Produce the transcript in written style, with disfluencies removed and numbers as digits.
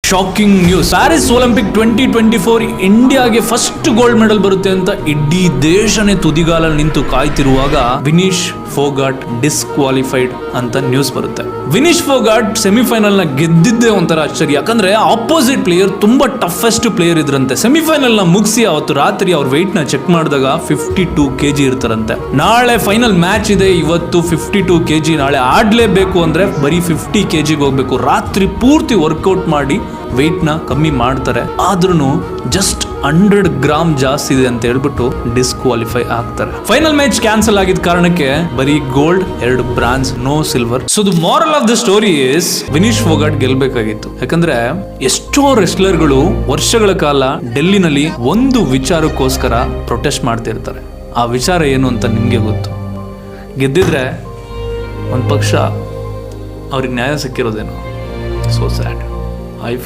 Shocking news. Paris Olympic 2024 ಇಂಡಿಯಾಗೆ first gold medal ಬರುತ್ತೆ ಅಂತ ಇಡೀ ದೇಶನೇ ತುದಿಗಾಲ ನಿಂತು ಕಾಯ್ತಿರುವಾಗ ವಿನೀಶ್ ಫೋಗಾಟ್ ಡಿಸ್ಕ್ವಾಲಿಫೈಡ್ ಅಂತ ನ್ಯೂಸ್ ಬರುತ್ತೆ. ವಿನೀಶ್ ಫೋಗಾಟ್ ಸೆಮಿಫೈನಲ್ ನ ಗೆದ್ದಿದ್ದೇ ಒಂಥರ ಆಶ್ಚರ್ಯ. ಯಾಕಂದ್ರೆ ಆಪೋಸಿಟ್ ಪ್ಲೇಯರ್ ತುಂಬಾ ಟಫೆಸ್ಟ್ ಪ್ಲೇಯರ್ ಇದ್ರಂತೆ. ಸೆಮಿಫೈನಲ್ ನ ಮುಗಿಸಿ ಅವತ್ತು ರಾತ್ರಿ ಅವ್ರ ವೆಯ್ಟ್ ನ ಚೆಕ್ ಮಾಡಿದಾಗ 52 kg ಇರ್ತಾರಂತೆ. ನಾಳೆ ಫೈನಲ್ ಮ್ಯಾಚ್ ಇದೆ, ಇವತ್ತು 52 kg, ನಾಳೆ ಆಡ್ಲೇಬೇಕು ಅಂದ್ರೆ ಬರೀ 50 kg ಹೋಗ್ಬೇಕು. ರಾತ್ರಿ ಪೂರ್ತಿ ವರ್ಕೌಟ್ ಮಾಡಿ ವೆಯ್ಟ್ ನ ಕಮ್ಮಿ ಮಾಡ್ತಾರೆ, ಆದ್ರೂ ಜಸ್ಟ್ 100 ಗ್ರಾಮ್ ಜಾಸ್ತಿ ಇದೆ ಅಂತ ಹೇಳ್ಬಿಟ್ಟು ಡಿಸ್ಕ್ವಾಲಿಫೈ ಆಗ್ತಾರೆ. ಫೈನಲ್ ಮ್ಯಾಚ್ ಕ್ಯಾನ್ಸಲ್ ಆಗಿದ್ದ ಕಾರಣಕ್ಕೆ ಬರೀ gold, 2 bronze, no silver. So the moral of the story is Vinesh Phogat ಗೆಲ್ಬೇಕಾಗಿತ್ತು. ಯಾಕಂದ್ರೆ ಎಷ್ಟೋ ರೆಸ್ಲರ್ಗಳು ವರ್ಷಗಳ ಕಾಲ ಡೆಲ್ಲಿನಲ್ಲಿ ಒಂದು ವಿಚಾರಕ್ಕೋಸ್ಕರ ಪ್ರೊಟೆಸ್ಟ್ ಮಾಡ್ತಿರ್ತಾರೆ. ಆ ವಿಚಾರ ಏನು ಅಂತ ನಿಮ್ಗೆ ಗೊತ್ತು. ಗೆದ್ದಿದ್ರೆ ಒಂದ್ ಪಕ್ಷ ಅವ್ರಿಗೆ ನ್ಯಾಯ ಸಿಕ್ಕಿರೋದೇನೋ. So sad. I feel